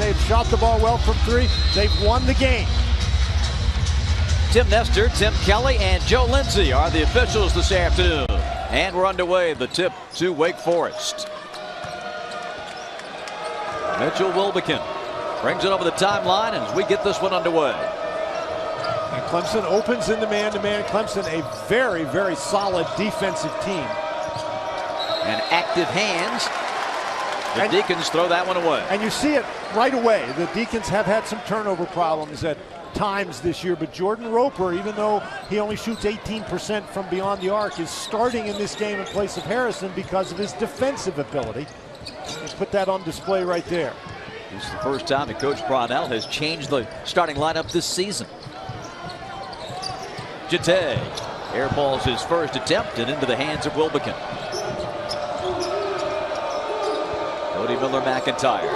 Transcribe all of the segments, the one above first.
they've shot the ball well from three. They've won the game. Tim Nestor, Tim Kelly, and Joe Lindsay are the officials this afternoon. And we're underway. The tip to Wake Forest. Mitchell Wilbekin brings it over the timeline as we get this one underway. And Clemson opens in the man-to-man. Clemson, a very, very solid defensive team. And active hands. The Deacons throw that one away. And you see it right away. The Deacons have had some turnover problems at times this year, but Jordan Roper, even though he only shoots 18% from beyond the arc, is starting in this game in place of Harrison because of his defensive ability. Let's put that on display right there. This is the first time that Coach Brownell has changed the starting lineup this season. Jete airballs his first attempt and into the hands of Wilbekin. Cody Miller-McIntyre.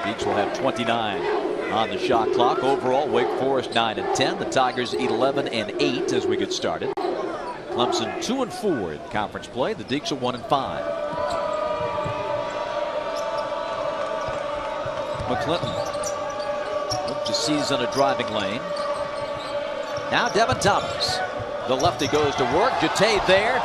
Beach will have 29 on the shot clock. Overall, Wake Forest 9 and 10. The Tigers 11 and 8 as we get started. Clemson 2 and 4 in conference play. The Deacs are 1 and 5. McClinton looked to seize on a driving lane. Now Devin Thomas. The lefty goes to work. Jete there.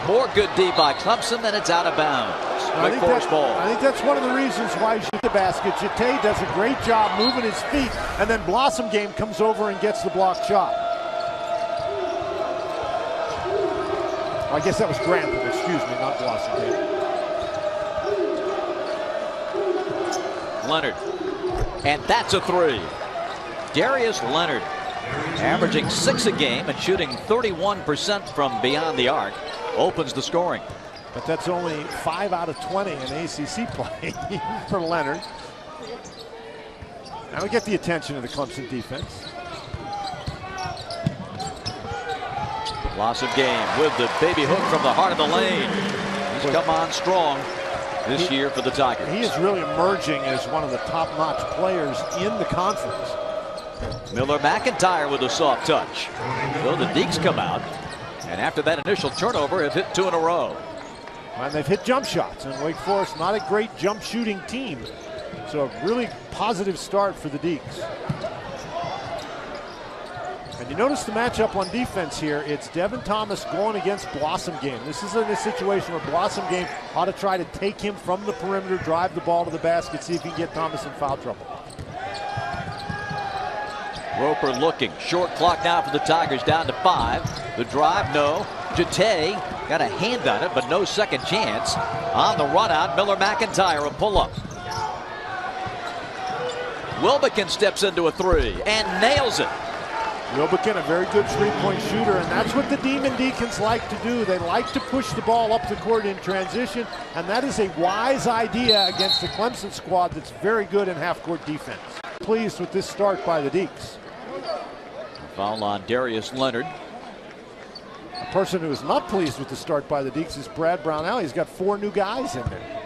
More good D by Clemson, then it's out of bounds. Wake Forest ball. I think that's one of the reasons why he shoots the basket. Jete does a great job moving his feet, and then Blossom Game comes over and gets the blocked shot. I guess that was Grantham, excuse me, not Blossom Game. Leonard. And that's a three. Darius Leonard averaging 6 a game and shooting 31% from beyond the arc. Opens the scoring. But that's only 5 out of 20 in ACC play for Leonard. Now we get the attention of the Clemson defense. Blossom Game with the baby hook from the heart of the lane. He's come on strong this year for the Tigers. He is really emerging as one of the top-notch players in the conference. Miller-McIntyre with a soft touch. So the Deacs come out, and after that initial turnover have hit 2 in a row. And they've hit jump shots, and Wake Forest not a great jump shooting team. So a really positive start for the Deacs. And you notice the matchup on defense here. It's Devin Thomas going against Blossom Game. This is in a situation where Blossom Game ought to try to take him from the perimeter, drive the ball to the basket, see if he can get Thomas in foul trouble. Roper looking. Short clock now for the Tigers, down to 5. The drive, no. Jete got a hand on it, but no second chance. On the run out, Miller-McIntyre, a pull-up. Wilbekin steps into a three and nails it. Wilbekin, a very good three-point shooter, and that's what the Demon Deacons like to do. They like to push the ball up the court in transition, and that is a wise idea against the Clemson squad that's very good in half-court defense. Pleased with this start by the Deacs. Foul on Darius Leonard. A person who is not pleased with the start by the Deacs is Brad Brownell. He's got 4 new guys in there.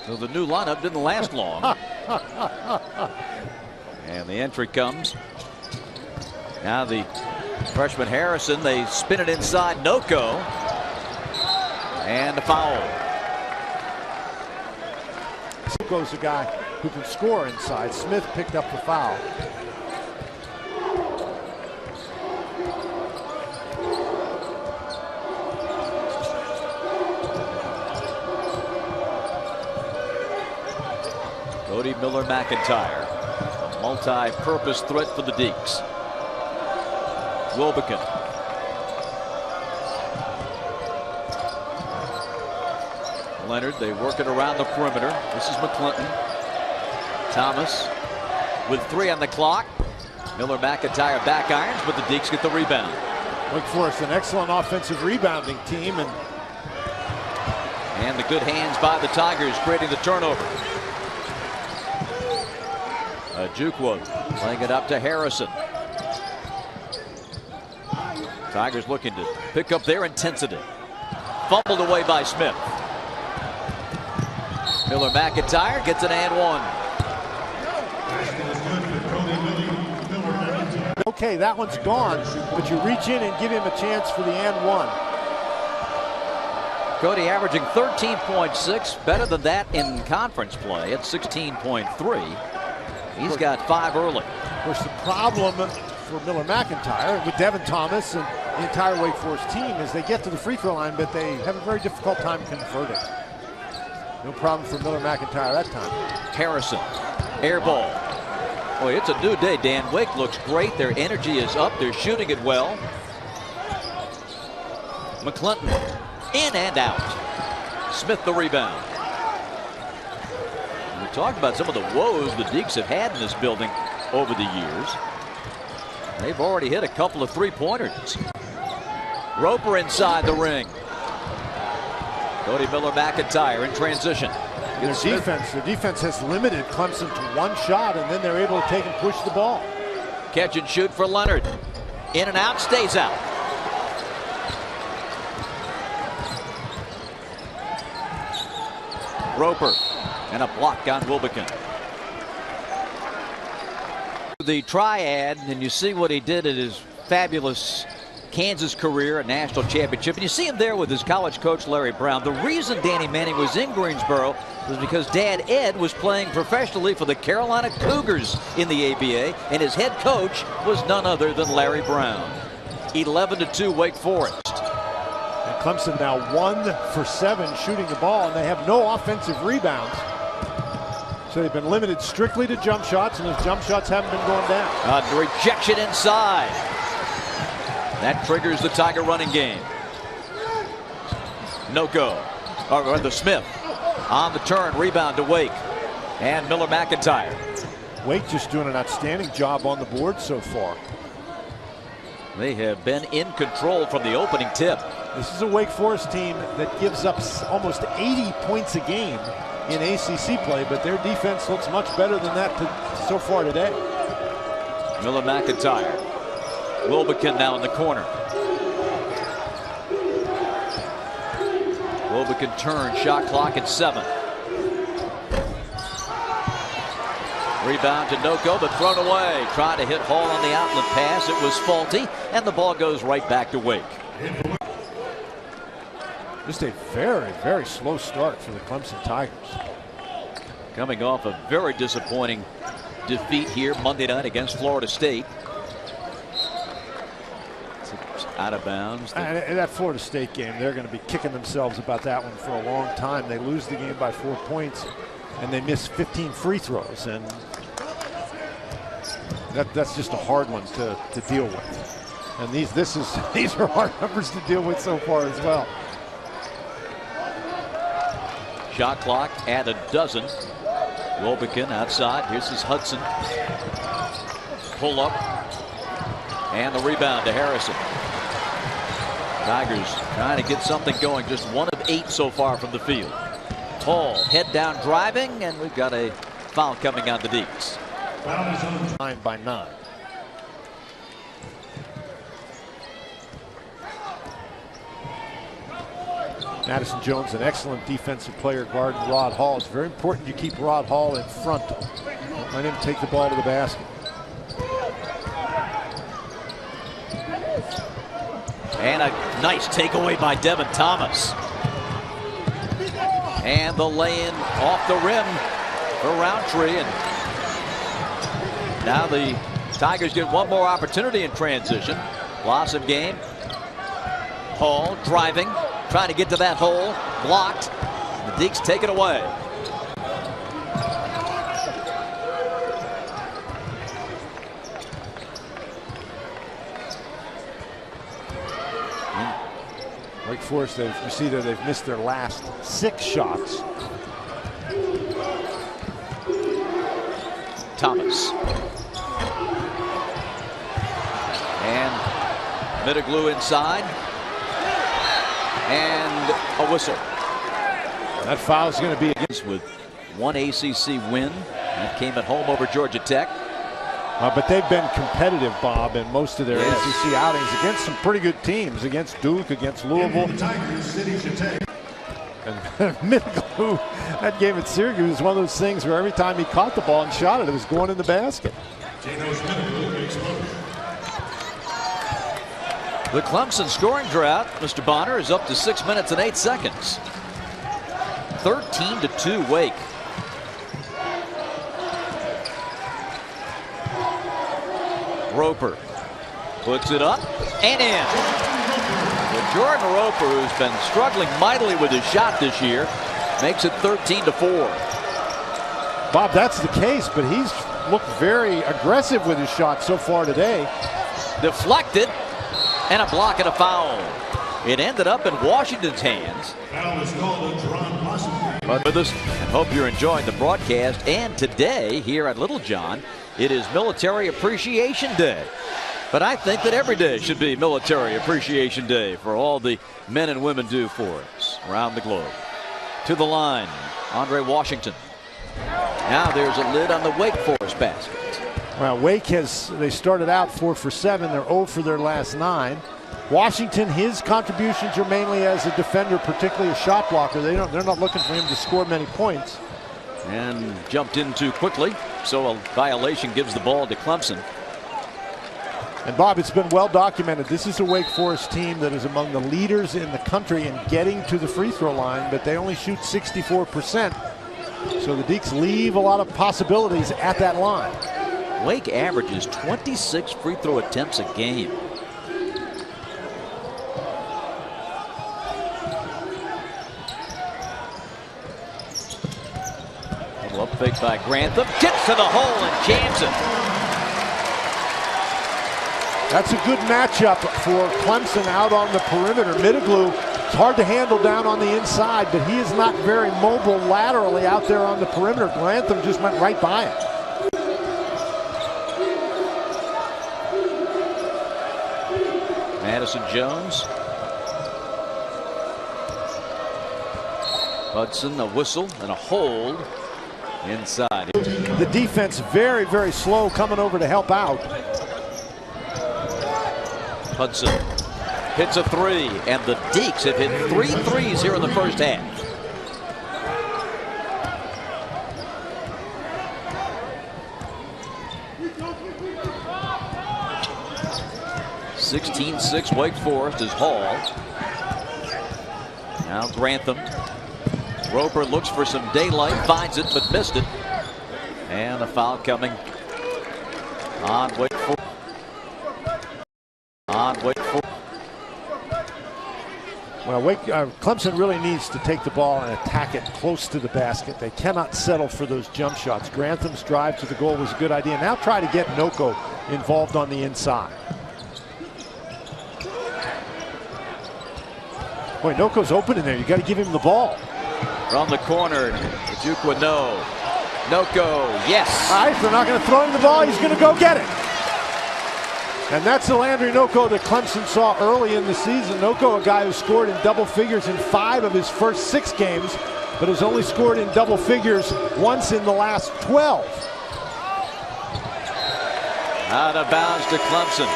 So the new lineup didn't last long. And the entry comes. Now the freshman Harrison, they spin it inside Noko. And a foul. Noko's a guy who can score inside. Smith picked up the foul. Cody Miller-McIntyre, a multi-purpose threat for the Deacs. Wilbekin. Leonard, they work it around the perimeter. This is McClinton. Thomas with 3 on the clock. Miller-McIntyre back irons, but the Deacs get the rebound. Wake Forest, an excellent offensive rebounding team. And the good hands by the Tigers, creating the turnover. Ojukwu laying it up to Harrison. Tigers looking to pick up their intensity. Fumbled away by Smith. Miller-McIntyre gets an and one. Okay, that one's gone, but you reach in and give him a chance for the and one. Cody averaging 13.6, better than that in conference play at 16.3. He's got 5 early. Of course, the problem for Miller McIntyre with Devin Thomas and the entire Wake Forest team is they get to the free throw line, but they have a very difficult time converting. No problem for Miller McIntyre that time. Harrison, air ball. Boy, it's a new day, Dan. Wake looks great. Their energy is up. They're shooting it well. McClinton, in and out. Smith the rebound. We talked about some of the woes the Deacs have had in this building over the years. They've already hit a couple of three-pointers. Roper inside the ring. Cody Miller McIntyre in transition. Their defense has limited Clemson to 1 shot, and then they're able to take and push the ball. Catch and shoot for Leonard. In and out, stays out. Roper and a block on Wilbekin. The triad, and you see what he did at his fabulous Kansas career, a national championship, and you see him there with his college coach Larry Brown. The reason Danny Manning was in Greensboro was because Dad Ed was playing professionally for the Carolina Cougars in the ABA, and his head coach was none other than Larry Brown. 11-2 Wake Forest. And Clemson now 1 for 7 shooting the ball, and they have no offensive rebounds. So they've been limited strictly to jump shots, and those jump shots haven't been going down. A rejection inside. That triggers the Tiger running game. No go. Or the Smith on the turn, rebound to Wake. And Miller McIntyre. Wake just doing an outstanding job on the board so far. They have been in control from the opening tip. This is a Wake Forest team that gives up almost 80 points a game in ACC play, but their defense looks much better than that so far today. Miller McIntyre. Wilbekin now in the corner. Wilbekin turn, shot clock at 7. Rebound to Noko, but thrown away. Trying to hit Hall on the outlet pass. It was faulty, and the ball goes right back to Wake. Just a very, very slow start for the Clemson Tigers. Coming off a very disappointing defeat here Monday night against Florida State. It's out of bounds. And that Florida State game, they're going to be kicking themselves about that one for a long time. They lose the game by 4 points, and they miss 15 free throws, and that's just a hard one to deal with. And these are hard numbers to deal with so far as well. Shot clock at 12. Wilbekin outside. Here's his Hudson. Pull up. And the rebound to Harrison. Tigers trying to get something going. Just 1 of 8 so far from the field. Hall head down driving, and we've got a foul coming on the Deacs. 9-9. Madison Jones, an excellent defensive player, guarding Rod Hall. It's very important you keep Rod Hall in front. Don't let him take the ball to the basket. And a nice takeaway by Devin Thomas. And the lay-in off the rim for Roundtree. And now the Tigers get one more opportunity in transition. Blossom game. Hall driving. Trying to get to that hole, blocked. The Deacs take it away. Wake Forest, you see that they've missed their last 6 shots. Thomas. And Mitiglu inside. And a whistle. That foul is going to be against with 1 ACC win. That came at home over Georgia Tech. But they've been competitive, Bob, in most of their ACC outings against some pretty good teams, against Duke, against Louisville. And Mitiglu, that game at Syracuse was one of those things where every time he caught the ball and shot it, it was going in the basket. The Clemson scoring drought, Mr. Bonner, is up to 6 minutes and 8 seconds. 13-2 Wake. Roper puts it up and in. Well, Jordan Roper, who's been struggling mightily with his shot this year, makes it 13-4. Bob, that's the case, but he's looked very aggressive with his shot so far today. Deflected, and a block and a foul. It ended up in Washington's hands. But with us, and hope you're enjoying the broadcast. And today, here at Little John, it is Military Appreciation Day. But I think that every day should be Military Appreciation Day for all the men and women do for us around the globe. To the line, Andre Washington. Now there's a lid on the Wake Forest basket. Well, Wake they started out 4 for 7. They're 0 for their last 9. Washington, his contributions are mainly as a defender, particularly a shot blocker. They're not looking for him to score many points. And jumped in too quickly, so a violation gives the ball to Clemson. And Bob, it's been well documented. This is a Wake Forest team that is among the leaders in the country in getting to the free throw line, but they only shoot 64%. So the Deacs leave a lot of possibilities at that line. Wake averages 26 free throw attempts a game. Little up fake by Grantham. Gets to the hole and jams it. That's a good matchup for Clemson out on the perimeter. Middleglue, it's hard to handle down on the inside, but he is not very mobile laterally out there on the perimeter. Grantham just went right by it. Madison Jones. Hudson, a whistle and a hold inside. The defense very, very slow coming over to help out. Hudson hits a 3, and the Deacs have hit 3 threes here in the first half. (16-6) Wake Forest is Hall. Now Grantham. Roper looks for some daylight, finds it but missed it. And a foul coming on Wake Forest. Well, Clemson really needs to take the ball and attack it close to the basket. They cannot settle for those jump shots. Grantham's drive to the goal was a good idea. Now try to get Noko involved on the inside. Boy, Noko's open in there. You got to give him the ball. From the corner, Ojukwu, no. Noko, yes. All right, they're not going to throw him the ball. He's going to go get it. And that's the Landry Noko that Clemson saw early in the season. Noko, a guy who scored in double figures in 5 of his first 6 games, but has only scored in double figures once in the last 12. Out of bounds to Clemson.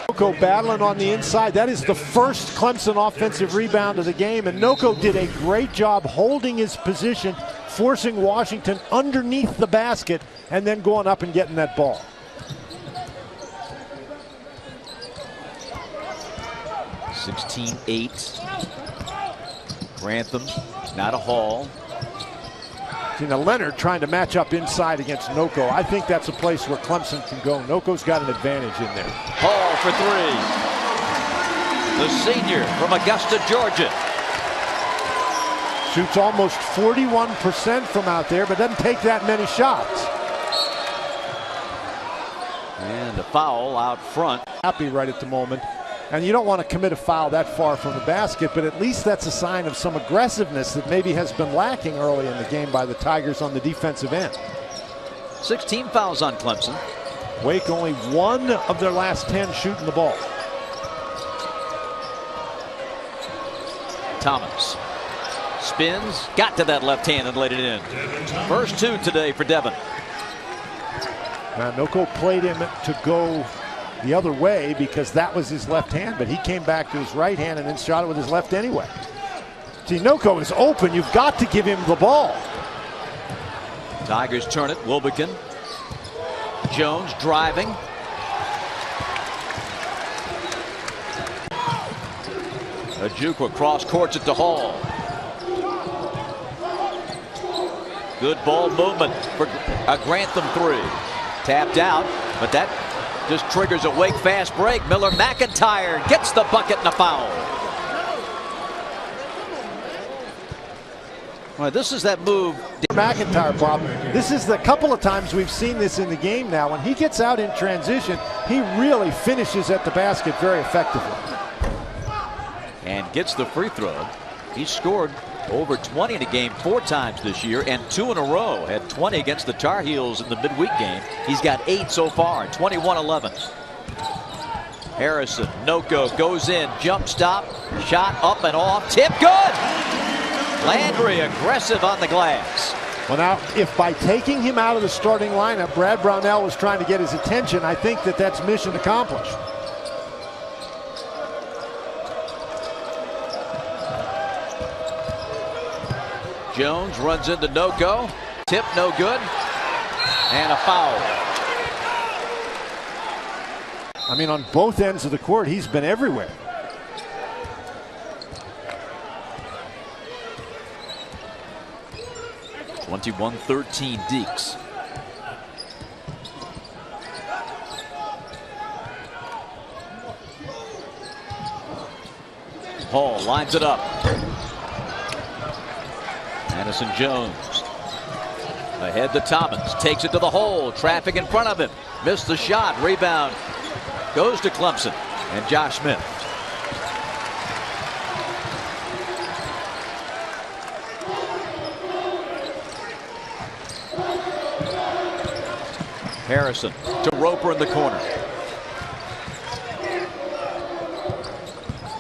Noko battling on the inside. That is the first Clemson offensive rebound of the game, and Noko did a great job holding his position, forcing Washington underneath the basket, and then going up and getting that ball. (16-8). Grantham, not a Hall. See, now Leonard trying to match up inside against Noko. I think that's a place where Clemson can go. Noko's got an advantage in there. Hall for 3. The senior from Augusta, Georgia. Shoots almost 41% from out there, but doesn't take that many shots. And a foul out front. Happy right at the moment. And you don't want to commit a foul that far from the basket, but at least that's a sign of some aggressiveness that maybe has been lacking early in the game by the Tigers on the defensive end. 16 fouls on Clemson. Wake only 1 of their last 10 shooting the ball. Thomas spins, got to that left hand and laid it in. First 2 today for Devin. Now Noko played him to go the other way because that was his left hand, but he came back to his right hand and then shot it with his left anyway. See, Noko is open. You've got to give him the ball. Tigers turn it. Wilbekin. Jones driving. Ojukwu cross courts it to Hall. Good ball movement for a Grantham three. Tapped out, but that just triggers a Wake fast break. Miller McIntyre gets the bucket and a foul. Well, this is that move. McIntyre, Bob. This is the couple of times we've seen this in the game now. When he gets out in transition, he really finishes at the basket very effectively. And gets the free throw. He scored over 20 in a game 4 times this year, and 2 in a row. Had 20 against the Tar Heels in the midweek game. He's got 8 so far, 21-11. Harrison, no-go, goes in, jump stop, shot up and off, tip, good! Landry aggressive on the glass. Well, now, if by taking him out of the starting lineup, Brad Brownell was trying to get his attention, I think that that's mission accomplished. Jones runs into no-go, tip no good, and a foul. I mean, on both ends of the court, he's been everywhere. (21-13) Deeks. Hall lines it up. Madison Jones ahead to Thomas, takes it to the hole, traffic in front of him, missed the shot, rebound goes to Clemson and Josh Smith. Harrison to Roper in the corner.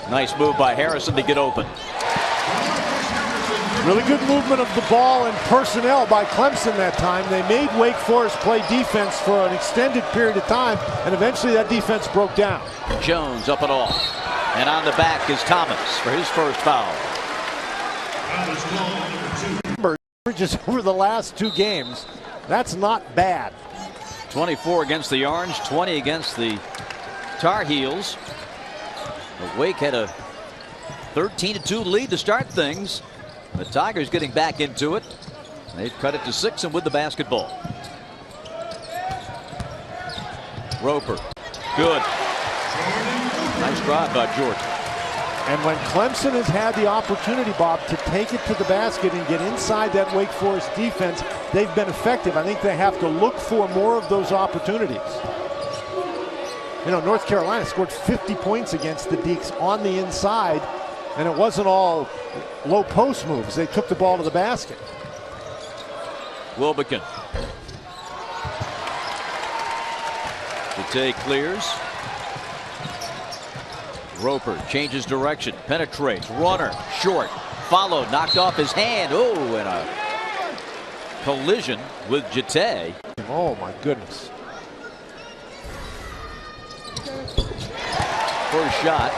Nice move by Harrison to get open. Really good movement of the ball and personnel by Clemson that time. They made Wake Forest play defense for an extended period of time, and eventually that defense broke down. Jones up and off. And on the back is Thomas for his first foul. Just over the last 2 games, that's not bad. 24 against the Orange, 20 against the Tar Heels. But Wake had a 13-2 lead to start things. The Tigers getting back into it. They've cut it to 6 and with the basketball. Roper, good. Nice drive by Jordan. And when Clemson has had the opportunity, Bob, to take it to the basket and get inside that Wake Forest defense, they've been effective. I think they have to look for more of those opportunities. You know, North Carolina scored 50 points against the Deeks on the inside, and it wasn't all low post moves. They took the ball to the basket. Wilbekin. Jete clears. Roper changes direction, penetrates, runner, short, followed, knocked off his hand. Oh, and a collision with Jete. Oh my goodness. First shot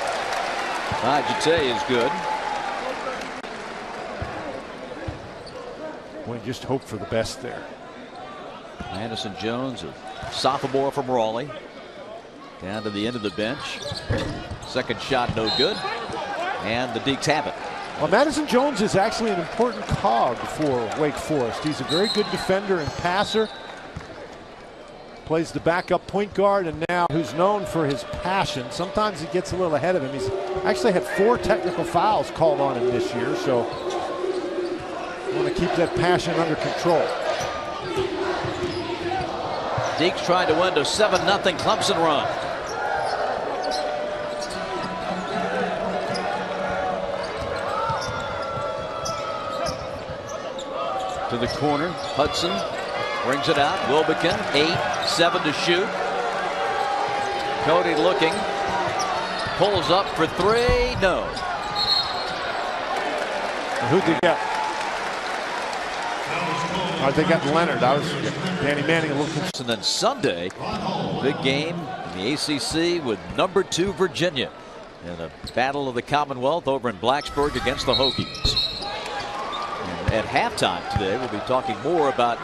by Jete is good. We just hope for the best there. Madison Jones, a sophomore from Raleigh, down to the end of the bench. Second shot no good, and the Deeks have it. Well, Madison Jones is actually an important cog for Wake Forest. He's a very good defender and passer. Plays the backup point guard, and now who's known for his passion. Sometimes he gets a little ahead of him. He's actually had 4 technical fouls called on him this year, so you want to keep that passion under control. Deeks trying to win a 7-0 Clemson run. To the corner, Hudson brings it out. Wilbekin, 8-7 to shoot. Cody looking, pulls up for 3, no. Who'd they get? Oh, they got Leonard. I was Danny Manning a little. And then Sunday, big game in the ACC with number 2 Virginia in a battle of the Commonwealth over in Blacksburg against the Hokies. At halftime today, we'll be talking more about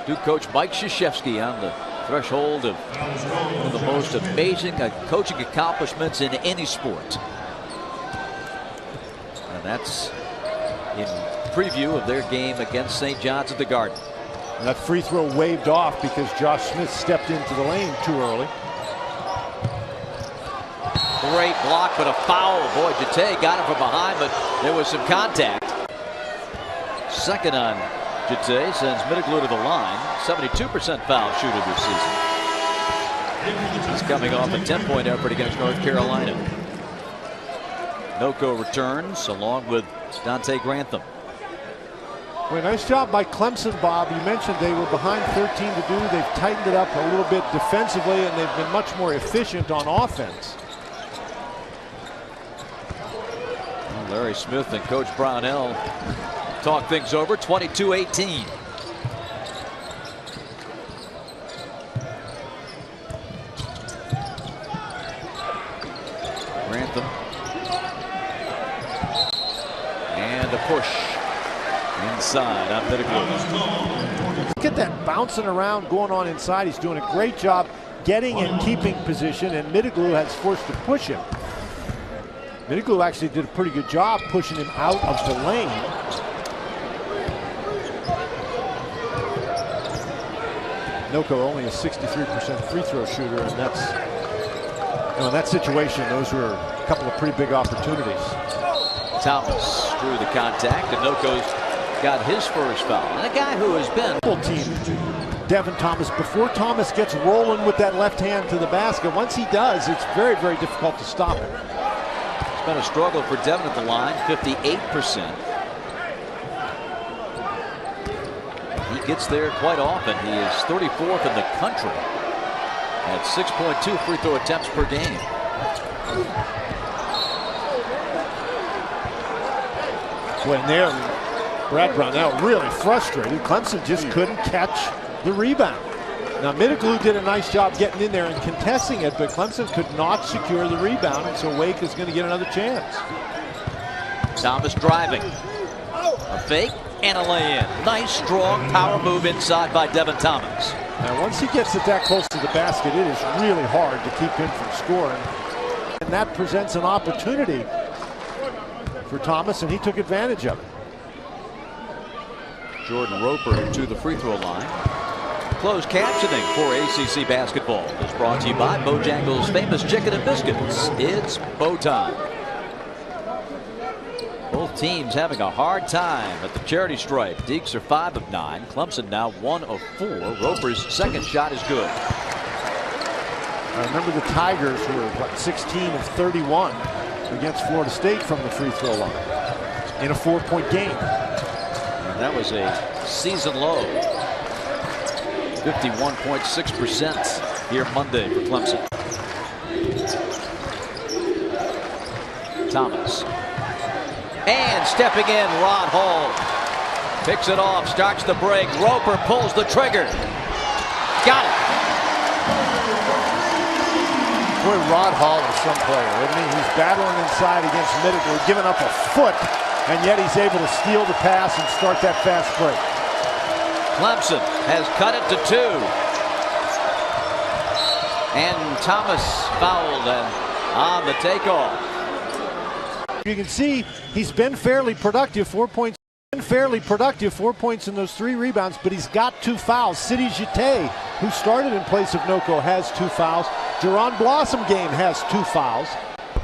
Duke coach Mike Krzyzewski on the threshold of one of the most amazing coaching accomplishments in any sport. And that's in preview of their game against St. John's at the Garden. And that free throw waved off because Josh Smith stepped into the lane too early. Great block, but a foul. Boy, Jete got him from behind, but there was some contact. Second on Jete, sends Middleglu to the line. 72% foul shooter this season. He's coming off a 10-point effort against North Carolina. Noko returns along with Dante Grantham. Well, nice job by Clemson, Bob. You mentioned they were behind 13 to do. They've tightened it up a little bit defensively, and they've been much more efficient on offense. Well, Larry Smith and Coach Brownell talk things over. 22-18. Grantham. And a push inside on Middleglu. Look at that bouncing around going on inside. He's doing a great job getting and keeping position, and Middleglu has forced to push him. Middleglu actually did a pretty good job pushing him out of the lane. Noko only a 63% free throw shooter, and that's, in that situation, those were a couple of pretty big opportunities. Thomas drew the contact, and Noko's got his first foul. And a guy who has been team, Devin Thomas, before Thomas gets rolling with that left hand to the basket, once he does, it's very, very difficult to stop him. It's been a struggle for Devin at the line, 58%. He gets there quite often. He is 34th in the country at 6.2 free throw attempts per game. When there, Brad Brownell really frustrated. Clemson just couldn't catch the rebound. Now Middleglu did a nice job getting in there and contesting it, but Clemson could not secure the rebound, and so Wake is going to get another chance. Thomas driving. A fake and a lay-in. Nice, strong power move inside by Devin Thomas. Now once he gets it that close to the basket, it is really hard to keep him from scoring. And that presents an opportunity for Thomas, and he took advantage of it. Jordan Roper to the free throw line. Closed captioning for ACC basketball is brought to you by Bojangles' famous chicken and biscuits. It's bow time. Both teams having a hard time at the charity stripe. Deacs are 5 of 9. Clemson now 1 of 4. Roper's second shot is good. I remember the Tigers were 16 of 31 against Florida State from the free throw line in a 4-point game. And that was a season low. 51.6% here Monday for Clemson. Thomas. And stepping in, Rod Hall. Picks it off, starts the break. Roper pulls the trigger. Got it. Boy, Rod Hall is some player, isn't he? He's battling inside against Middleglu, giving up a foot, and yet he's able to steal the pass and start that fast break. Clemson has cut it to 2. And Thomas fouled and on the takeoff. You can see he's been fairly productive, 4 points. 4 points in those 3 rebounds, but he's got 2 fouls. Sidi Jete, who started in place of Noko, has 2 fouls. Jaron Blossomgame has 2 fouls.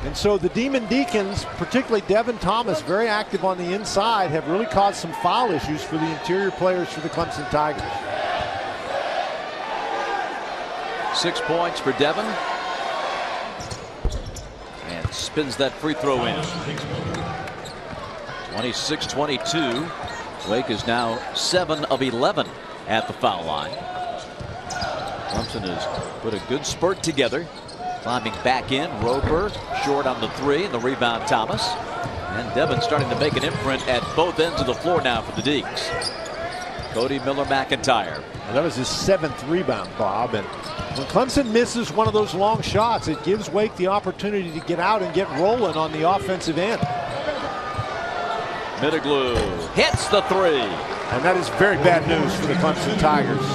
And so the Demon Deacons, particularly Devin Thomas, very active on the inside, have really caused some foul issues for the interior players for the Clemson Tigers. 6 points for Devin. And spins that free throw in. 26-22. Wake is now 7 of 11 at the foul line. Clemson has put a good spurt together. Climbing back in, Roper short on the 3, and the rebound Thomas. And Devin starting to make an imprint at both ends of the floor now for the Deacs. Cody Miller-McIntyre. Well, that was his 7th rebound, Bob. And when Clemson misses one of those long shots, it gives Wake the opportunity to get out and get rolling on the offensive end. Middleglu hits the 3. And that is very bad news for the Clemson Tigers.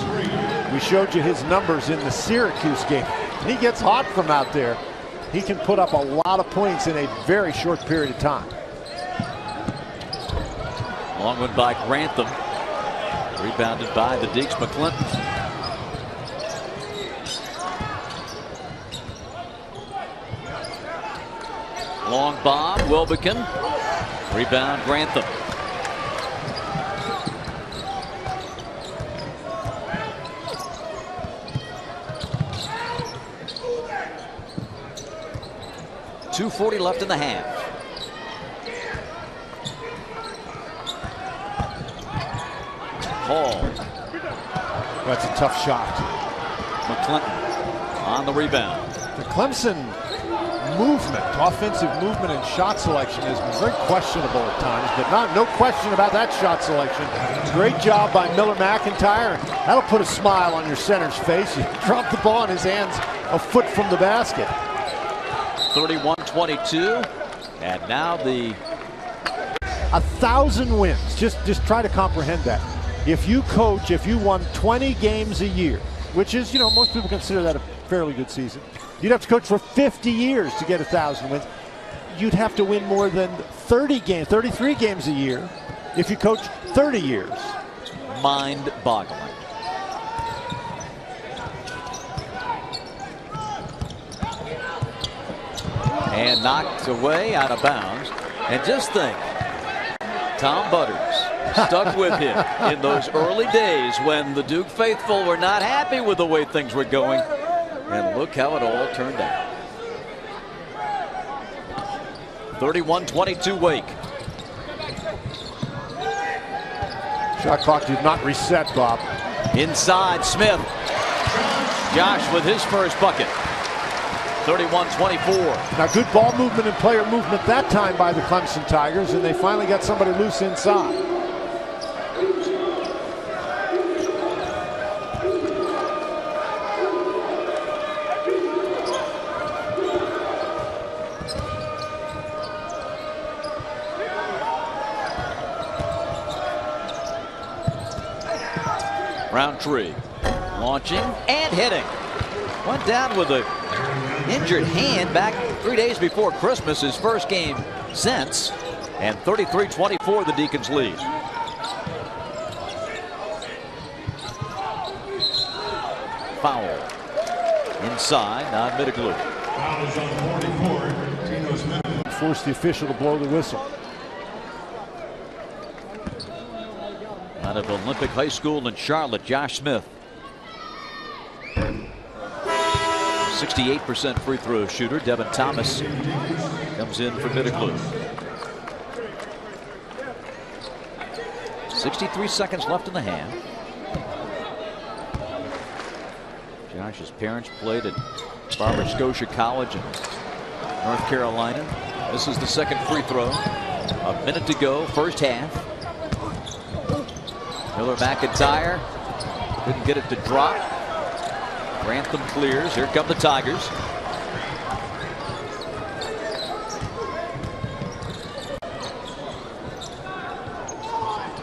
We showed you his numbers in the Syracuse game. And he gets hot from out there. He can put up a lot of points in a very short period of time. Long one by Grantham. Rebounded by the Deeks McClinton. Long bomb, Wilbekin. Rebound, Grantham. .240 left in the half. Hall. That's a tough shot. McClinton on the rebound. The Clemson movement, offensive movement and shot selection has been very questionable at times, but no question about that shot selection. Great job by Miller McIntyre. That'll put a smile on your center's face. You drop the ball in his hands a foot from the basket. 31-22, and now the 1,000 wins. Just try to comprehend that. If you coach, if you won 20 games a year, which is, you know, most people consider that a fairly good season. You'd have to coach for 50 years to get 1,000 wins. You'd have to win more than 33 games a year if you coach 30 years. Mind-boggling. And knocked away out of bounds. And just think, Tom Butters stuck with him in those early days when the Duke faithful were not happy with the way things were going. And look how it all turned out. 31-22 Wake. Shot clock did not reset, Bob. Inside, Smith. Josh with his first bucket. 31-24. Now, good ball movement and player movement that time by the Clemson Tigers, and they finally got somebody loose inside. Roundtree launching and hitting. Went down with a injured hand back 3 days before Christmas, his first game since, and 33-24 the Deacons lead. Foul inside, now Middleglue. Foul is on 44. Forced the official to blow the whistle. Out of Olympic High School in Charlotte, Josh Smith. 68% free throw shooter. Devin Thomas comes in for Middleglue. 63 seconds left in the half. Josh's parents played at Barber Scotia College in North Carolina. This is the second free throw. A minute to go, first half. Miller McIntyre couldn't get it to drop. Grantham clears. Here come the Tigers.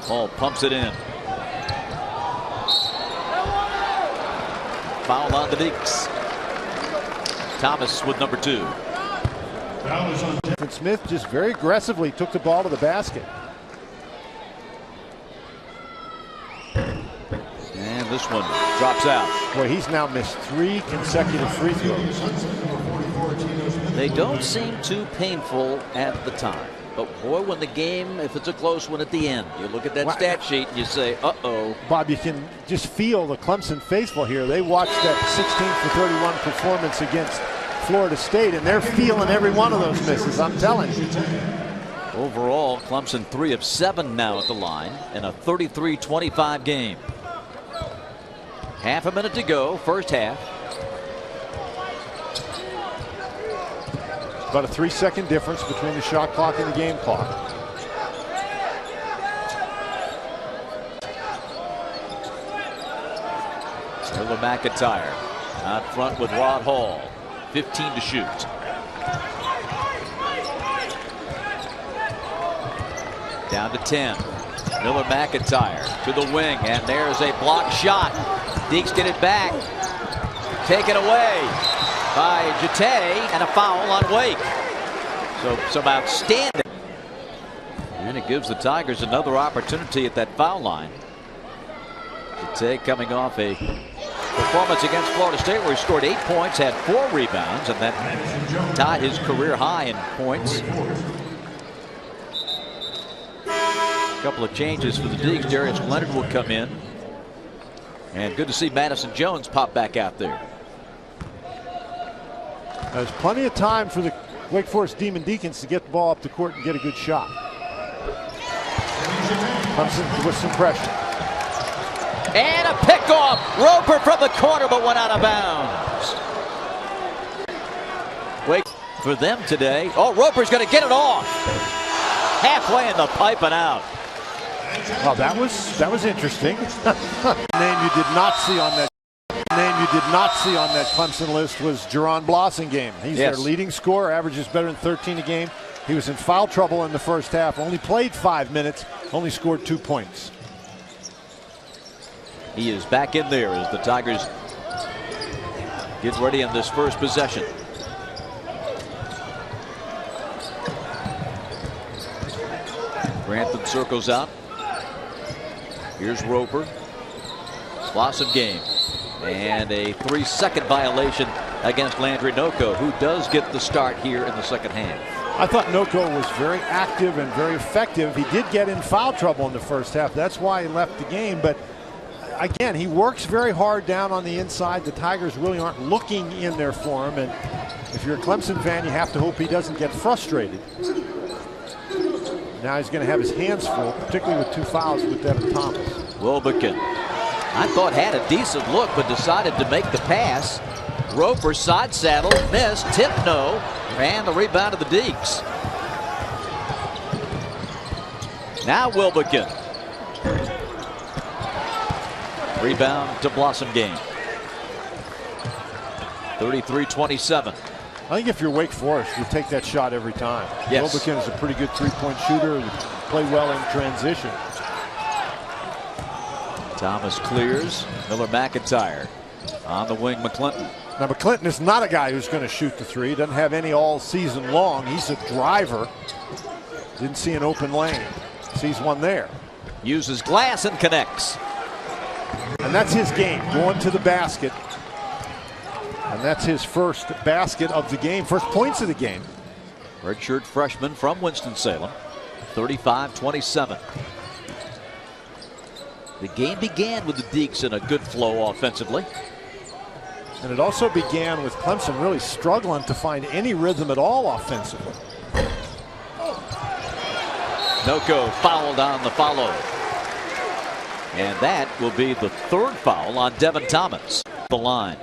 Hall pumps it in. Foul on the Deeks. Thomas with number 2. And Smith just very aggressively took the ball to the basket. And this one drops out. Boy, he's now missed 3 consecutive free throws. They don't seem too painful at the time. But boy, when the game, if it's a close one at the end, you look at that stat sheet and you say, uh-oh. Bob, you can just feel the Clemson faithful here. They watched that 16-for-31 performance against Florida State, and they're feeling every one of those misses, I'm telling you. Overall, Clemson 3 of 7 now at the line in a 33-25 game. Half a minute to go, first half. About a 3-second difference between the shot clock and the game clock. Miller McIntyre out front with Rod Hall. 15 to shoot. Down to 10. Miller McIntyre to the wing, and there's a blocked shot. Deeks get it back. Taken away by Jete, and a foul on Wake. So some outstanding. And it gives the Tigers another opportunity at that foul line to take, coming off a performance against Florida State where he scored 8 points, had 4 rebounds, and that tied his career high in points. A couple of changes for the Deacs. Darius Leonard will come in. And good to see Madison Jones pop back out there. There's plenty of time for the Wake Forest Demon Deacons to get the ball up the court and get a good shot. Clemson with some pressure. And a pickoff. Roper from the corner, but went out of bounds. Wait for them today. Oh, Roper's going to get it off. Halfway in the pipe and out. Well, that was interesting. Name you did not see on that Clemson list was Jaron Blossingame. He's their leading scorer, averages better than 13 a game. He was in foul trouble in the first half. Only played 5 minutes. Only scored 2 points. He is back in there as the Tigers get ready in this first possession. Grantham circles out. Here's Roper. Blossingame. And a 3-second violation against Landry Noko, who does get the start here in the second half. I thought Noko was very active and very effective. He did get in foul trouble in the first half. That's why he left the game. But again, he works very hard down on the inside. The Tigers really aren't looking in there for him. And if you're a Clemson fan, you have to hope he doesn't get frustrated. Now he's going to have his hands full, particularly with 2 fouls with Devin Thomas. Wilbekin, I thought had a decent look, but decided to make the pass. Roper side saddle, missed, tip no, and the rebound of the Deacs. Now Wilbekin. Rebound to Blossingame. 33-27. I think if you're Wake Forest, you take that shot every time. Yes. Wilbekin is a pretty good 3-point shooter. He play well in transition. Thomas clears. Miller McIntyre on the wing. McClinton. Now McClinton is not a guy who's going to shoot the 3. Doesn't have any all season long. He's a driver. Didn't see an open lane. Sees one there. Uses glass and connects. And that's his game, going to the basket. And that's his first basket of the game, first points of the game. Redshirt freshman from Winston-Salem. 35-27. The game began with the Deacs in a good flow offensively. And it also began with Clemson really struggling to find any rhythm at all offensively. Noko fouled on the follow. And that will be the 3rd foul on Devin Thomas. The line.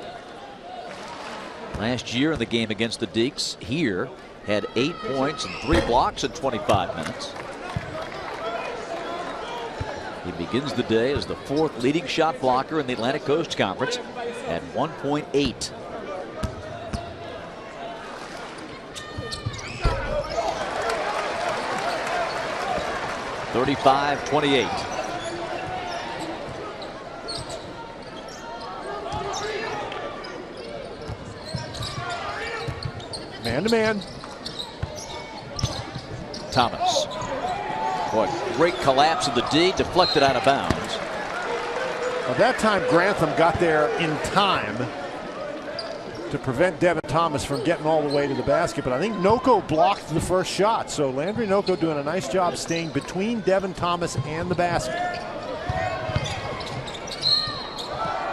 Last year in the game against the Deacs, here had 8 points and 3 blocks in 25 minutes. He begins the day as the 4th leading shot blocker in the Atlantic Coast Conference at 1.8. (35-28). Man to man. Thomas. Boy, great collapse of the D, deflected out of bounds. Well, that time Grantham got there in time to prevent Devin Thomas from getting all the way to the basket, but I think Noko blocked the first shot. So Landry Noko doing a nice job staying between Devin Thomas and the basket.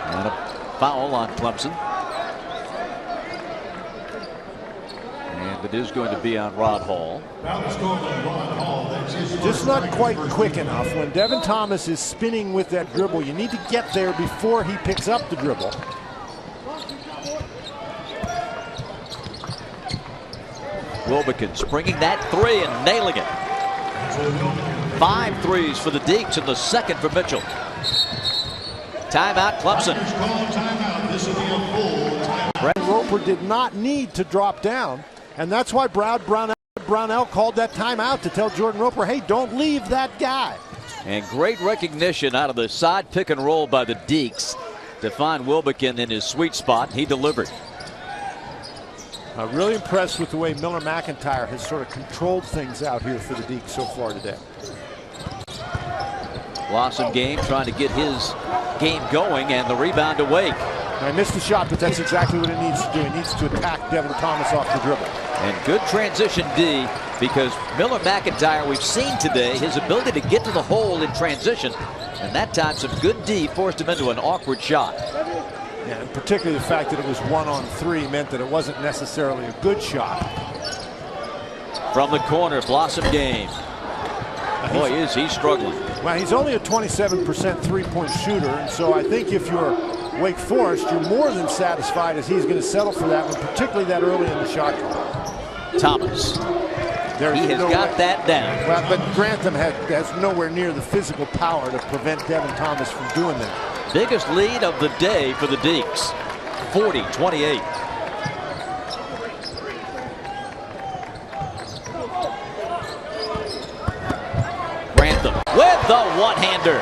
And a foul on Clemson. And it is going to be on Rod Hall. Just not quite quick enough. When Devin Thomas is spinning with that dribble, you need to get there before he picks up the dribble. Wilbekin springing that 3 and nailing it. 5 threes for the Deacs and the 2nd for Mitchell. Timeout, Clemson. Brad Roper did not need to drop down, and that's why Brownell called that timeout to tell Jordan Roper, hey, don't leave that guy. And great recognition out of the side pick and roll by the Deacs to find Wilbekin in his sweet spot. He delivered. Really impressed with the way Miller McIntyre has sort of controlled things out here for the Deacs so far today. Blossom Game trying to get his game going, and the rebound to Wake. I missed the shot, but that's exactly what it needs to do. It needs to attack Devin Thomas off the dribble. And good transition D, because Miller McIntyre, we've seen today his ability to get to the hole in transition, and that time some good D forced him into an awkward shot. Yeah, and particularly the fact that it was 1-on-3 meant that it wasn't necessarily a good shot. From the corner, Blossom Game. Boy, is he struggling. Well, he's only a 27% three-point shooter, and so I think if you're Wake Forest, you're more than satisfied as he's going to settle for that one, particularly that early in the shot clock. Thomas. He has got that down. Well, but Grantham has nowhere near the physical power to prevent Devin Thomas from doing that. Biggest lead of the day for the Deacs, 40-28. Grantham with the one-hander.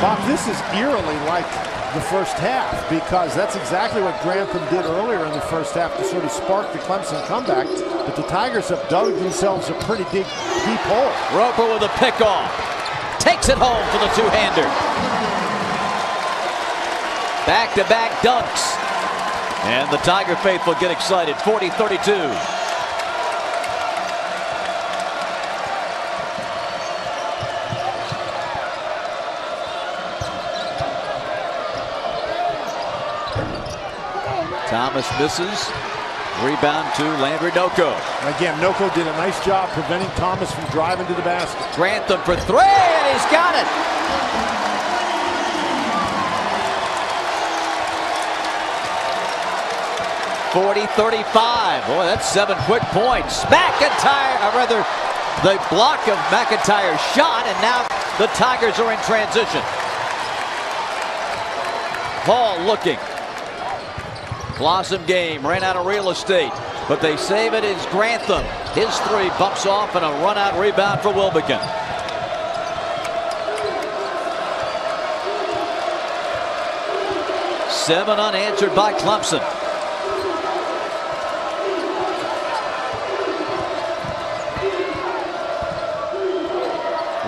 Bob, this is eerily like the first half, because that's exactly what Grantham did earlier in the first half to sort of spark the Clemson comeback. But the Tigers have dug themselves a pretty deep hole. Roper with a pickoff. Takes it home for the two-hander. Back-to-back dunks. And the Tiger faithful get excited. 40-32. Thomas misses. Rebound to Landry Noko. Again, Noko did a nice job preventing Thomas from driving to the basket. Grantham for three, and he's got it. .40-35. Boy, that's 7 quick points. McIntyre, or rather, the block of McIntyre's shot, and now the Tigers are in transition. Hall looking. Blossom Game ran out of real estate, but they save it as Grantham. His three bumps off, and a run-out rebound for Wilbekin. Seven unanswered by Clemson.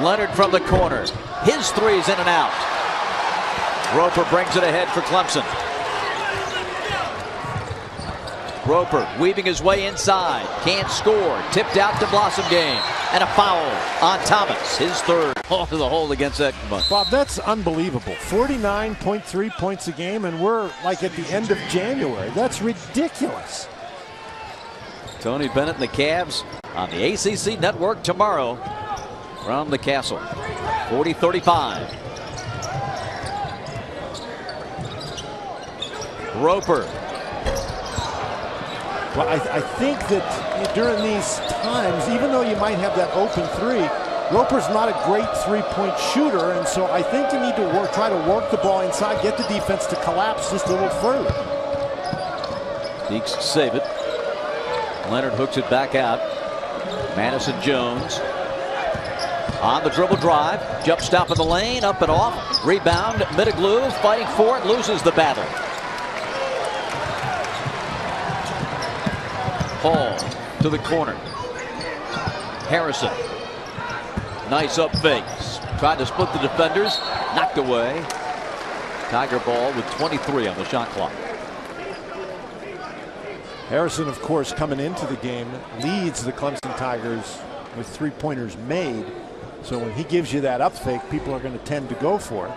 Leonard from the corner. His three's in and out. Roper brings it ahead for Clemson. Roper weaving his way inside. Can't score. Tipped out to Blossom Game. And a foul on Thomas. His third. Off to the hole against Ekman. Bob, that's unbelievable. 49.3 points a game, and we're like at the end of January. That's ridiculous. Tony Bennett and the Cavs on the ACC Network tomorrow from the Castle. 40-35. Roper. Well, I think that during these times, even though you might have that open three, Roper's not a great three-point shooter, and so I think you need to try to work the ball inside, get the defense to collapse just a little further. Deacs save it. Leonard hooks it back out. Madison Jones on the dribble drive. Jump stop in the lane, up and off. Rebound, Mitiglu fighting for it, loses the battle. Hall to the corner. Harrison. Nice up fakes. Tried to split the defenders. Knocked away. Tiger ball with 23 on the shot clock. Harrison, of course, coming into the game, leads the Clemson Tigers with three-pointers made. So when he gives you that up fake, people are going to tend to go for it.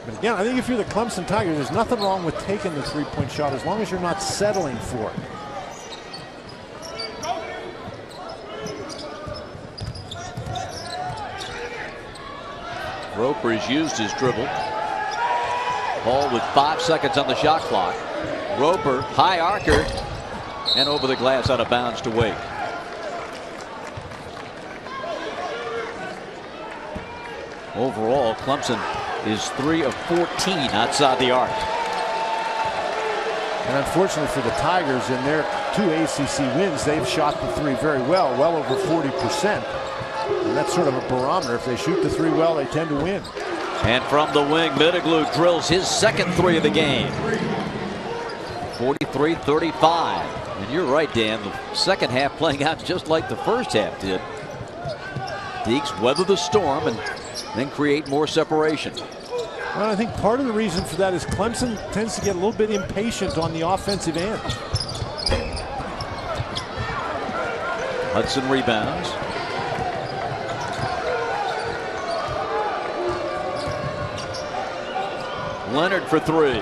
But again, I think if you're the Clemson Tigers, there's nothing wrong with taking the three-point shot as long as you're not settling for it. Roper has used his dribble. Hall with 5 seconds on the shot clock. Roper, high archer, and over the glass out of bounds to Wake. Overall, Clemson is 3 of 14 outside the arc. And unfortunately for the Tigers, in their 2 ACC wins, they've shot the three very well over 40%. And that's sort of a barometer. If they shoot the three well, they tend to win. And from the wing, Mitiglu drills his second three of the game. 43-35. And you're right, Dan. The second half playing out just like the first half did. Deeks weather the storm and then create more separation. Well, I think part of the reason for that is Clemson tends to get a little bit impatient on the offensive end. Hudson rebounds. Leonard for three.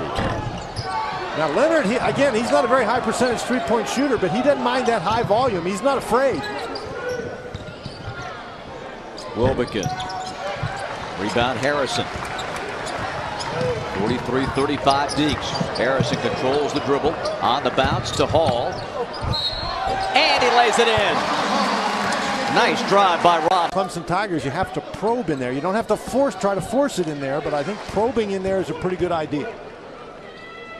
Now Leonard, he's not a very high percentage three-point shooter, but he doesn't mind that high volume. He's not afraid. Wilbekin. Rebound Harrison. 43-35 Deeks. Harrison controls the dribble. On the bounce to Hall. And he lays it in. Nice drive by Rod. Clemson Tigers, you have to probe in there. You don't have to try to force it in there, but I think probing in there is a pretty good idea.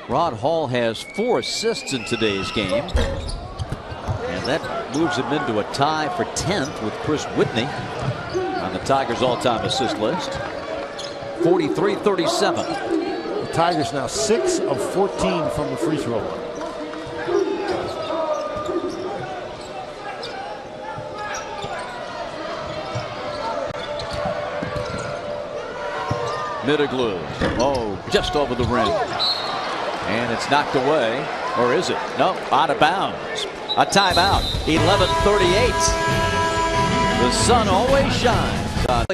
Rod Hall has 4 assists in today's game. And that moves him into a tie for 10th with Chris Whitney on the Tigers' all-time assist list. 43-37. The Tigers now 6 of 14 from the free throw line. Middleglue. Oh, just over the rim. And it's knocked away. Or is it? No, out of bounds. A timeout. 11:38. The sun always shines.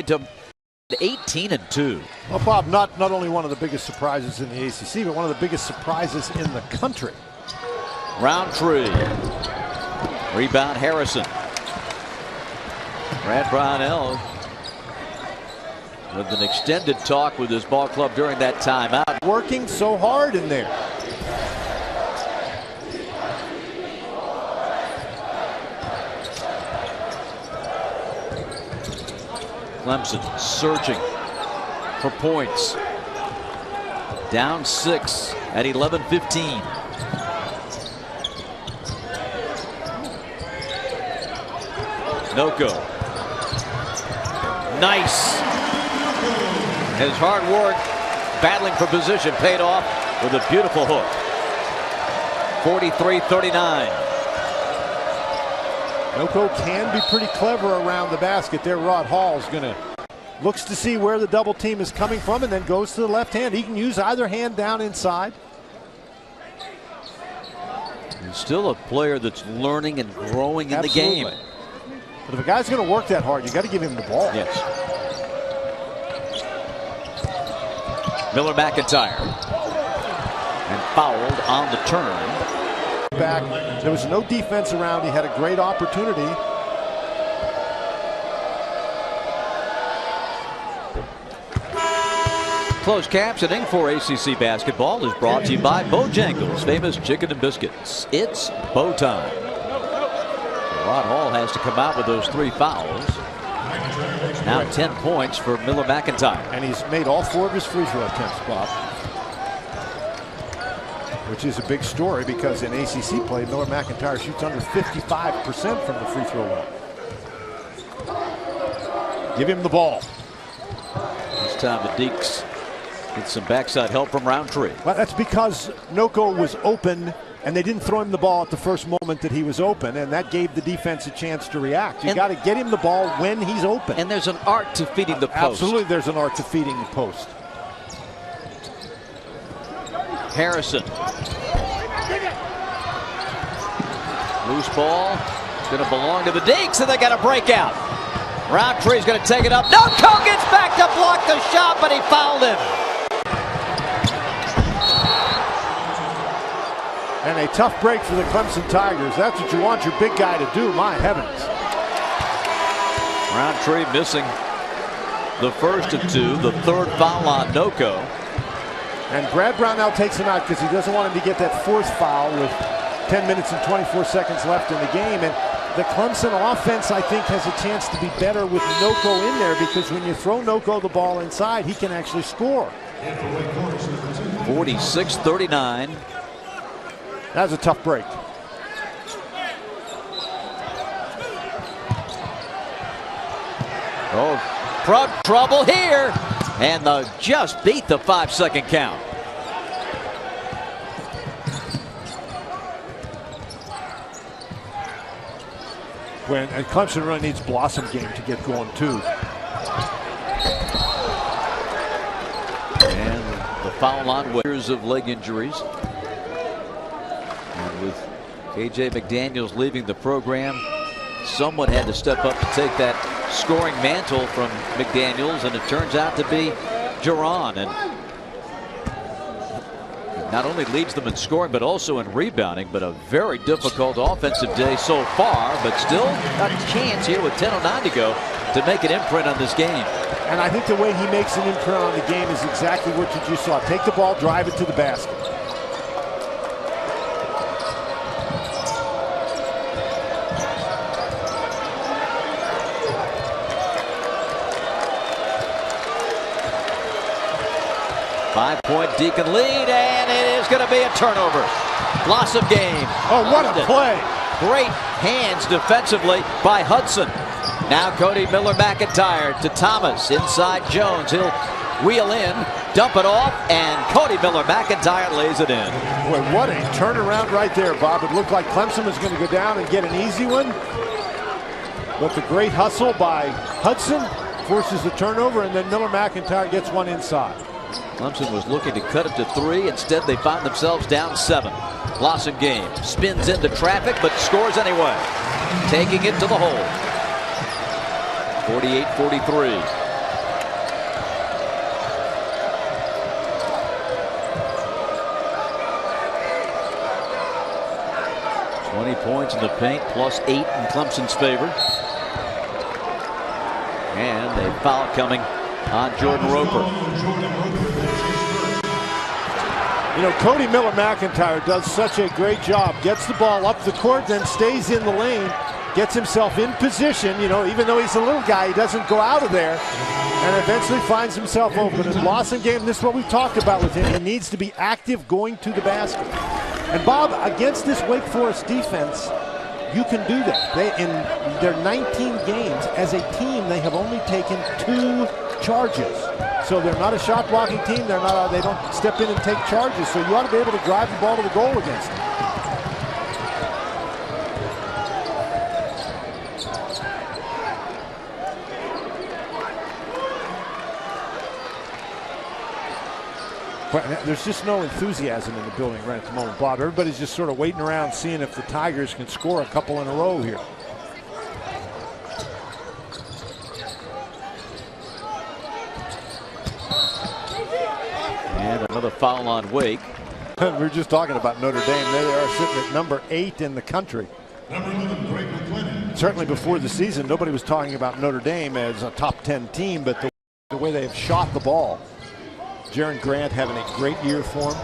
To 18-2. Well, Bob, not only one of the biggest surprises in the ACC, but one of the biggest surprises in the country. Roundtree. Rebound Harrison. Brad Brownell with an extended talk with his ball club during that timeout. Working so hard in there. Clemson searching for points. Down 6 at 11:15. Noko. Nice. His hard work battling for position paid off with a beautiful hook. 43-39. Noko can be pretty clever around the basket there. Rod Hall's looks to see where the double team is coming from and then goes to the left hand. He can use either hand down inside. He's still a player that's learning and growing in the game. But if a guy's going to work that hard, you got to give him the ball. Yes. Miller McIntyre. And fouled on the turn. Back. There was no defense around. He had a great opportunity. Closed captioning for ACC basketball is brought to you by Bojangles, famous chicken and biscuits. It's bow time. So Rod Hall has to come out with those 3 fouls. Now 10 points for Miller McIntyre. And he's made all 4 of his free throw attempts, Bob. Which is a big story because in ACC play, Miller McIntyre shoots under 55% from the free throw line. Give him the ball. This time the Deeks get some backside help from Roundtree. Well, that's because Noko was open and they didn't throw him the ball at the first moment that he was open, and that gave the defense a chance to react. You got to get him the ball when he's open. And there's an art to feeding the post. Absolutely, there's an art to feeding the post. Harrison. Loose ball. It's going to belong to the Deeks, and they got a breakout. Roundtree's going to take it up. Noko gets back to block the shot, but he fouled him. And a tough break for the Clemson Tigers. That's what you want your big guy to do, my heavens. Roundtree missing the first of 2, the 3rd foul on Noko. And Brad Brownell takes him out because he doesn't want him to get that 4th foul with 10 minutes and 24 seconds left in the game. And the Clemson offense, I think, has a chance to be better with Noko in there, because when you throw Noko the ball inside, he can actually score. 46-39. That was a tough break. Oh, trouble here. And just beat the 5-second count. And Clemson really needs Blossom game to get going too. And the foul line with years of leg injuries. And with KJ McDaniels leaving the program, someone had to step up to take that scoring mantle from McDaniels, and it turns out to be Jaron. And not only leads them in scoring but also in rebounding, but a very difficult offensive day so far, but still got a chance here with 10:09 to go to make an imprint on this game. And I think the way he makes an imprint on the game is exactly what you just saw. Take the ball, drive it to the basket. Five-point Deacon lead, and it is going to be a turnover. Blossom game. Oh, what a play. Great hands defensively by Hudson. Now Cody Miller-McIntyre to Thomas. Inside Jones. He'll wheel in, dump it off, and Cody Miller-McIntyre lays it in. Boy, what a turnaround right there, Bob. It looked like Clemson was going to go down and get an easy one. But the great hustle by Hudson forces the turnover, and then Miller-McIntyre gets one inside. Clemson was looking to cut it to 3. Instead, they find themselves down 7. Blossom game spins into traffic, but scores anyway, taking it to the hole. 48-43. Points in the paint, plus 8 in Clemson's favor. And a foul coming on Jordan Roper. You know, Cody Miller-McIntyre does such a great job. Gets the ball up the court, then stays in the lane, gets himself in position. You know, even though he's a little guy, he doesn't go out of there, and eventually finds himself open. In Blossom game, this is what we've talked about with him. He needs to be active going to the basket. And Bob, against this Wake Forest defense, you can do that. In their 19 games as a team, they have only taken 2 charges. So they're not a shot blocking team. They don't step in and take charges. So you ought to be able to drive the ball to the goal against them. But there's just no enthusiasm in the building right at the moment, Bob. Everybody's just sort of waiting around, seeing if the Tigers can score a couple in a row here. And another foul on Wake. We were just talking about Notre Dame. They are sitting at number 8 in the country. Certainly before the season, nobody was talking about Notre Dame as a top 10 team, but the way they have shot the ball. Jaron Grant having a great year for him.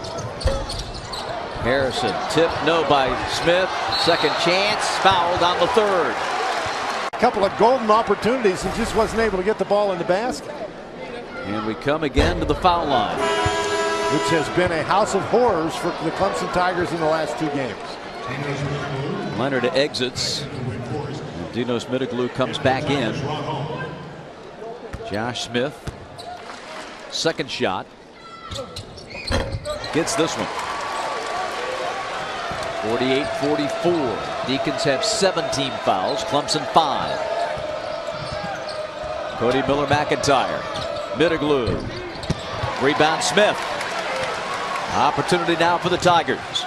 Harrison, tip, no by Smith. Second chance, fouled on the 3rd. A couple of golden opportunities and just wasn't able to get the ball in the basket. And we come again to the foul line, which has been a house of horrors for the Clemson Tigers in the last 2 games. Leonard exits. And Dino Smitiglu comes back in. Josh Smith, second shot. Gets this one. 48-44. Deacons have 17 fouls. Clemson 5. Cody Miller-McIntyre. Smitiglu. Rebound Smith. Opportunity now for the Tigers.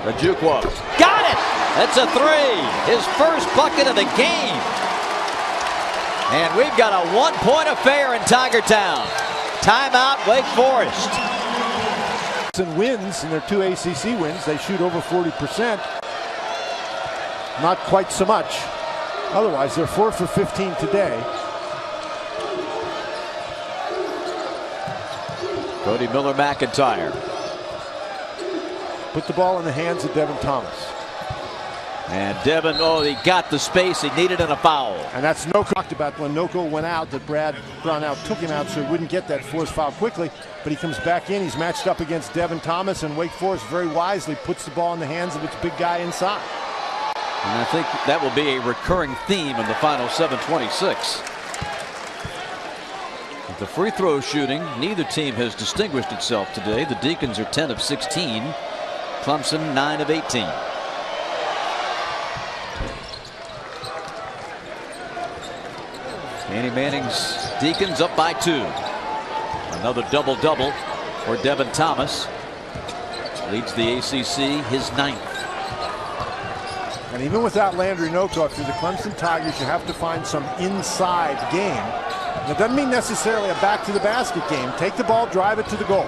Ojukwu. Got it! That's a 3. His first bucket of the game. And we've got a 1-point affair in Tiger Town. Timeout, Wake Forest. Clemson wins in their 2 ACC wins. They shoot over 40%. Not quite so much. Otherwise, they're 4 for 15 today. Cody Miller-McIntyre. Put the ball in the hands of Devin Thomas. And Devin, he got the space he needed in a foul. And that's Noko. Talked about when Noko went out, that Brad Brownell took him out so he wouldn't get that forced foul quickly. But he comes back in. He's matched up against Devin Thomas, and Wake Forest very wisely puts the ball in the hands of its big guy inside. And I think that will be a recurring theme in the final 7:26. The free throw shooting, neither team has distinguished itself today. The Deacons are 10 of 16. Clemson 9 of 18. Danny Manning's Deacons up by 2. Another double-double for Devin Thomas. Leads the ACC, his 9th. And even without Landry Noco, if you're the Clemson Tigers, you have to find some inside game. And it doesn't mean necessarily a back-to-the-basket game. Take the ball, drive it to the goal.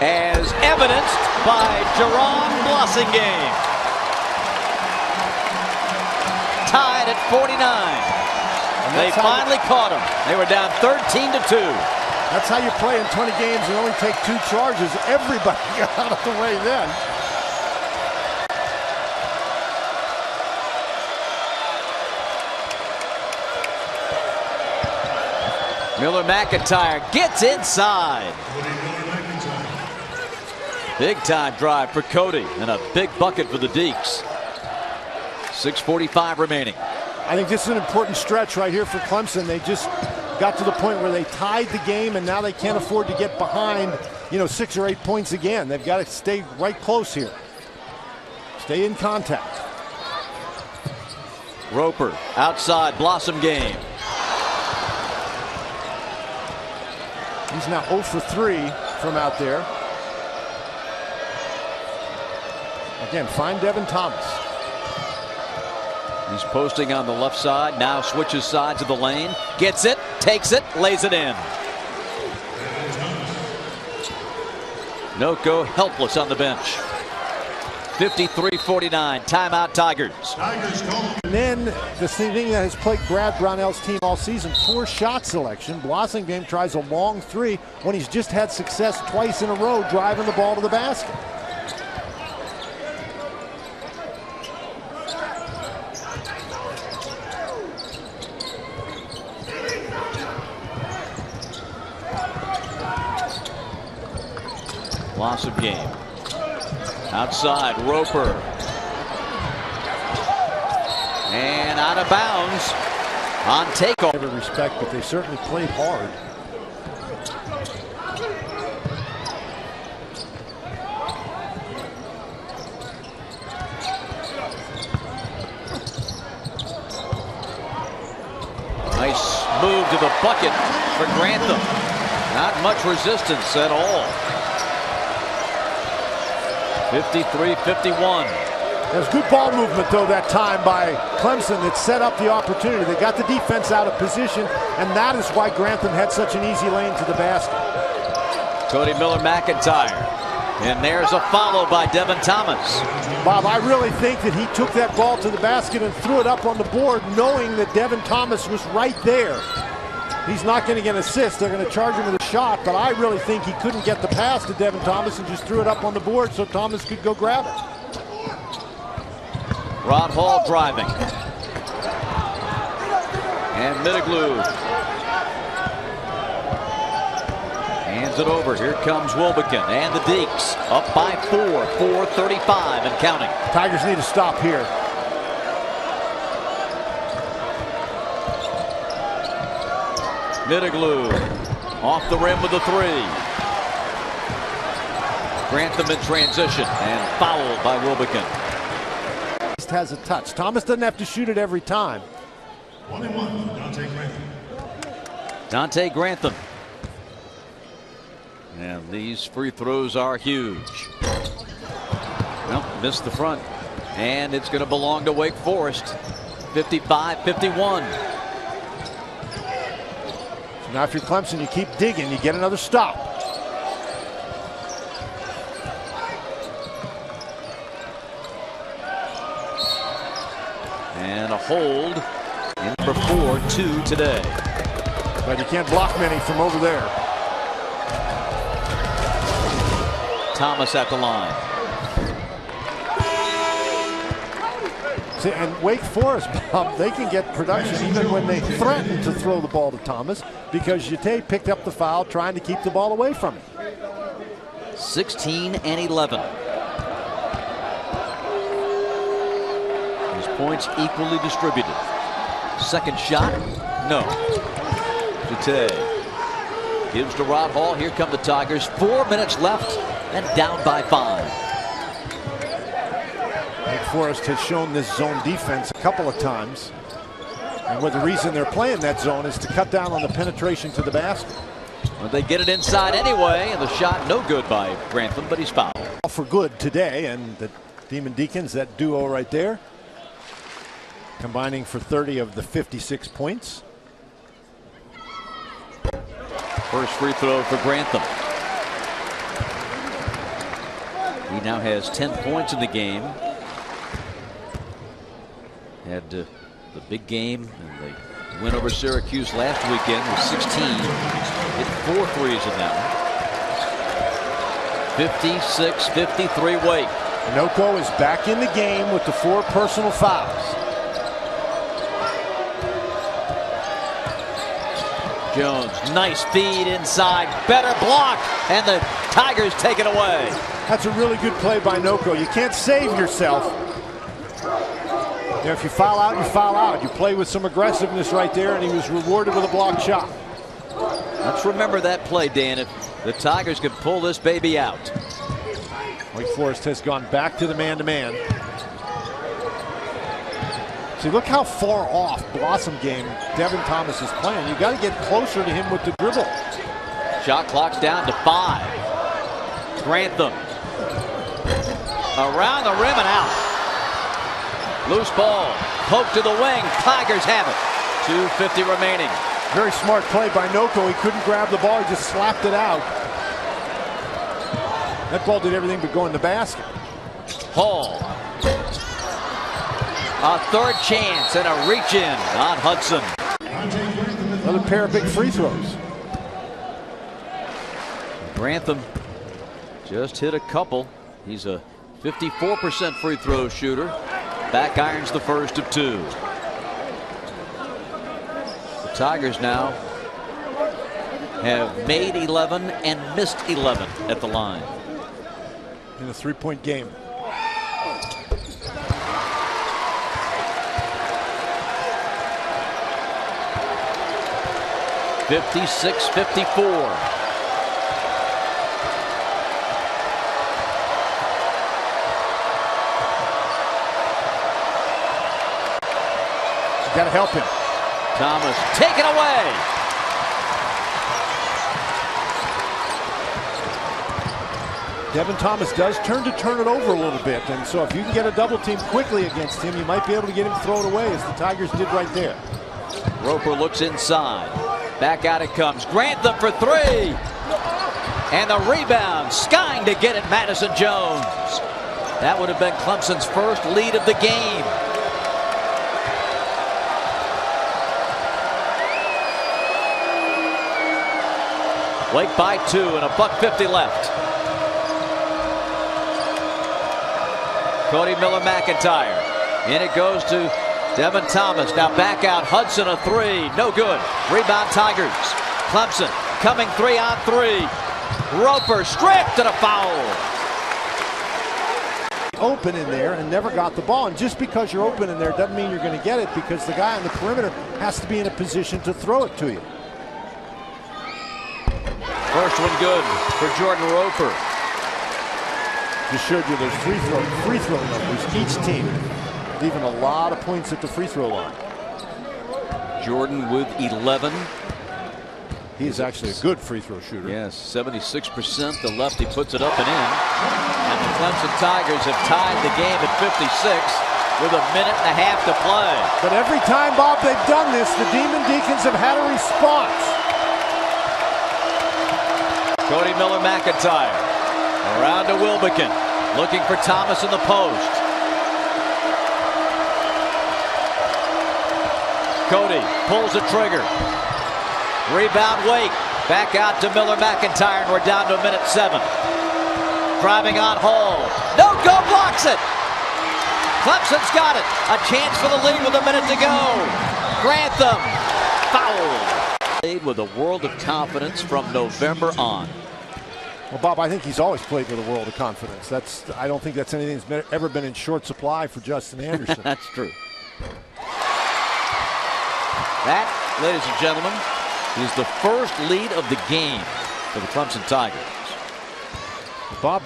As evidenced by Jerron Blossingame. Tied at 49. They finally caught him. They were down 13-2. That's how you play in 20 games and only take 2 charges. Everybody got out of the way then. Miller McIntyre gets inside. Big time drive for Cody and a big bucket for the Deeks. 6:45 remaining. I think this is an important stretch right here for Clemson. They just got to the point where they tied the game, and now they can't afford to get behind, 6 or 8 points again. They've got to stay right close here. Stay in contact. Roper outside, Blossingame. He's now 0 for 3 from out there. Again, find Devin Thomas. He's posting on the left side, now switches sides of the lane, gets it, takes it, lays it in. Noco helpless on the bench. 53-49, timeout Tigers. And then the thing that has plagued Brad Brownell's team all season, poor shot selection. Blossingame tries a long 3 when he's just had success twice in a row driving the ball to the basket. Blossingame. Outside, Roper. And out of bounds on takeoff. Every respect, but they certainly played hard. Nice move to the bucket for Grantham. Not much resistance at all. 53-51. There's good ball movement, though, that time by Clemson that set up the opportunity. They got the defense out of position, and that is why Grantham had such an easy lane to the basket. Cody Miller McIntyre. And there's a follow by Devin Thomas. Bob, I really think that he took that ball to the basket and threw it up on the board knowing that Devin Thomas was right there. He's not going to get an assist. They're going to charge him with a shot, but I really think he couldn't get the pass to Devin Thomas and just threw it up on the board so Thomas could go grab it. Rod Hall driving. And Middleglue hands it over. Here comes Wilbekin and the Deeks up by 4, 4:35 and counting. Tigers need to stop here. Middleglue off the rim with the 3. Grantham in transition and fouled by Wilbekin. Has a touch. Thomas doesn't have to shoot it every time. 21, Dante Grantham. Dante Grantham. And these free throws are huge. Well, missed the front. And it's going to belong to Wake Forest. 55-51. So now if you're Clemson, you keep digging, you get another stop. And a hold in for 4-2 today. But you can't block many from over there. Thomas at the line. See, and Wake Forest, Bob, they can get production even when they threaten to throw the ball to Thomas because Jete picked up the foul trying to keep the ball away from him. 16 and 11. Points equally distributed. Second shot, no. Dute gives to Rod Hall. Here come the Tigers. 4 minutes left and down by 5. Wake Forest has shown this zone defense a couple of times. And the reason they're playing that zone is to cut down on the penetration to the basket. Well, they get it inside anyway, and the shot no good by Grantham, but he's fouled. All for good today, and the Demon Deacons, that duo right there, combining for 30 of the 56 points. First free throw for Grantham. He now has 10 points in the game. Had the big game and they win over Syracuse last weekend with 16. Hit 4 threes in that one. 56-53 Wake. Noko is back in the game with the 4 personal fouls. Jones, nice feed inside, better block, and the Tigers take it away. That's a really good play by Noko. You can't save yourself. You know, if you foul out, you foul out. You play with some aggressiveness right there, and he was rewarded with a blocked shot. Let's remember that play, Dan. If the Tigers could pull this baby out. Wake Forest has gone back to the man-to-man. See, look how far off Blossom game Devin Thomas is playing. You got to get closer to him with the dribble. Shot clock's down to 5. Grantham around the rim and out. Loose ball, poke to the wing. Tigers have it. 2:50 remaining. Very smart play by Noko. He couldn't grab the ball. He just slapped it out. That ball did everything but go in the basket. Hall. A third chance and a reach in on Hudson. Another pair of big free throws. Grantham just hit a couple. He's a 54% free throw shooter. Back irons the first of 2. The Tigers now have made 11 and missed 11 at the line. In a 3-point game. (56-54). Got to help him. Thomas taken away. Devin Thomas does turn it over a little bit, and so if you can get a double team quickly against him, you might be able to get him thrown away, as the Tigers did right there. Roper looks inside. Back out it comes. Grantham for 3. And the rebound, skying to get it, Madison Jones. That would have been Clemson's first lead of the game. Wake by 2 and a $1.50 left. Cody Miller-McIntyre. In it goes to Devin Thomas. Now back out. Hudson a 3. No good. Rebound Tigers. Clemson coming 3-on-3. Roper stripped and a foul. Open in there and never got the ball. And just because you're open in there doesn't mean you're going to get it, because the guy on the perimeter has to be in a position to throw it to you. First one good for Jordan Roper. Just showed you those free throw numbers. Each team leaving a lot of points at the free throw line. Jordan with 11. He is actually a good free throw shooter. Yes, 76%. The lefty puts it up and in. And the Clemson Tigers have tied the game at 56 with a minute and a half to play. But every time, Bob, they've done this, the Demon Deacons have had a response. Cody Miller-McIntyre around to Wilbekin, looking for Thomas in the post. Cody pulls the trigger. Rebound Wake. Back out to Miller-McIntyre, and we're down to a minute 7. Driving on Hall. No go, blocks it. Clemson's got it. A chance for the lead with a minute to go. Grantham fouled. Played with a world of confidence from November on. Well, Bob, I think he's always played with a world of confidence. I don't think that's anything that's ever been in short supply for Justin Anderson. That's true. That, ladies and gentlemen, is the first lead of the game for the Clemson Tigers. Bob,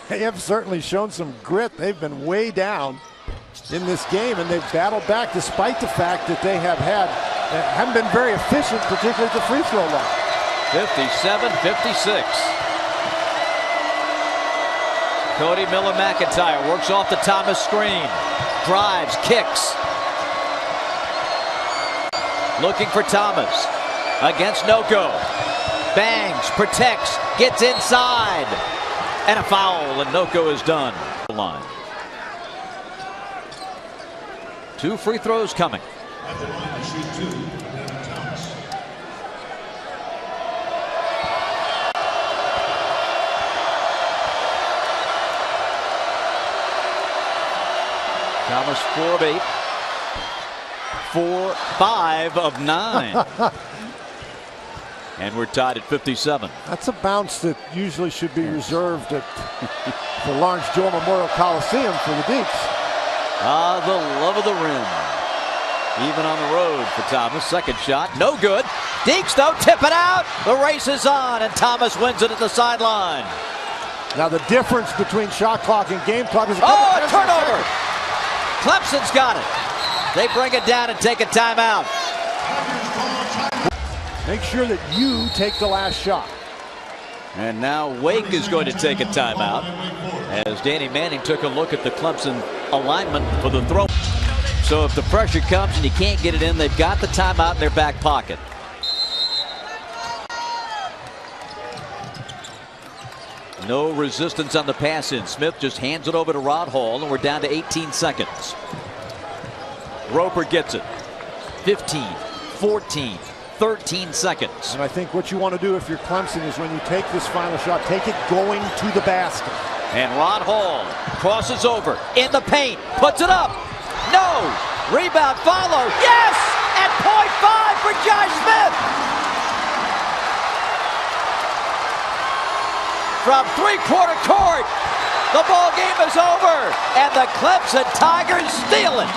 they have certainly shown some grit. They've been way down in this game, and they've battled back despite the fact that they haven't been very efficient, particularly at the free throw line. 57-56. Cody Miller-McIntyre works off the Thomas screen. Drives, kicks. Looking for Thomas. Against Noko. Bangs, protects, gets inside. And a foul, and Noko is done. Line. 2 free throws coming. At the line to shoot 2, Thomas. Thomas 4 of 8. 5 of 9. And we're tied at 57. That's a bounce that usually should be reserved at the Lawrence Joel Memorial Coliseum for the Deeks. Ah, the love of the rim. Even on the road for Thomas. Second shot, no good. Deeks, though, tip it out. The race is on, and Thomas wins it at the sideline. Now the difference between shot clock and game clock is a turnover. Clemson's got it. They bring it down and take a timeout. Make sure that you take the last shot. And now Wake is going to take a timeout as Danny Manning took a look at the Clemson alignment for the throw. So if the pressure comes and you can't get it in, they've got the timeout in their back pocket. No resistance on the pass in. Smith just hands it over to Rod Hall, and we're down to 18 seconds. Roper gets it. 15, 14, 13 seconds. And I think what you want to do if you're Clemson is when you take this final shot, take it going to the basket. And Rod Hall crosses over in the paint, puts it up. No! Rebound follow. Yes! At .5 for Josh Smith. From three-quarter court, the ball game is over, and the Clemson Tigers steal it.